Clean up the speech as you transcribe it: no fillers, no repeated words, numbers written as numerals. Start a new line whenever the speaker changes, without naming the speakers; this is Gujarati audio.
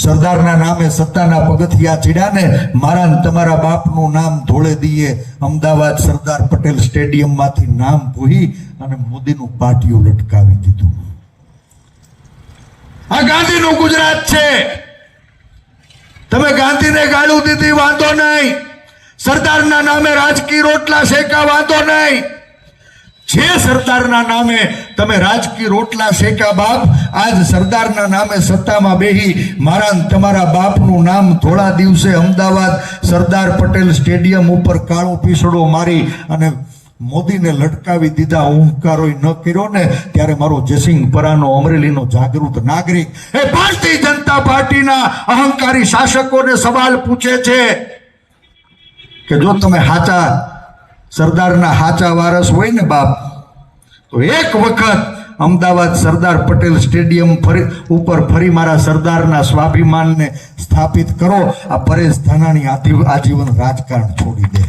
સરદારના નામે સત્તાના પગથિયા ચડ્યા ને મારા ને તમારા બાપનું નામ ધોળે દીએ અમદાવાદ સરદાર પટેલ સ્ટેડિયમમાંથી નામ ભૂહી અને મોદીનું પાટિયું લટકાવી દીધું. આ ગાંધીનું ગુજરાત છે. તમે ગાંધીને ગાળું દીધી વાંધો નહીં, સરદારના નામે રાજકીય રોટલા શેકા વાંધો નહીં. જે સરદારના નામે તમે રાજકીય રોટલા શેકા બાપ, આજ સરદારના નામે સત્તામાં બેહી મારા ને તમારા બાપનું નામ થોડા દિવસે અમદાવાદ સરદાર પટેલ સ્ટેડિયમ ઉપર કાળો પીસડો મારી અને મોદીને લટકાવી દીધા. હુંકારોય ન કર્યો ને ત્યારે મારો જયસિંહ પરાનો અમરેલીનો જાગૃત નાગરિક એ ભારતીય જનતા પાર્ટીના અહંકારી શાસકોને સવાલ પૂછે છે કે જો તમે હાચા સરદારના હાચા વારસ હોય ને બાપ, તો એક વખત અમદાવાદ સરદાર પટેલ સ્ટેડિયમ ઉપર ફરી મારા સરદારના સ્વાભિમાનને સ્થાપિત કરો. આ પરેશ ધાનાણી આજીવન રાજકારણ છોડી દે.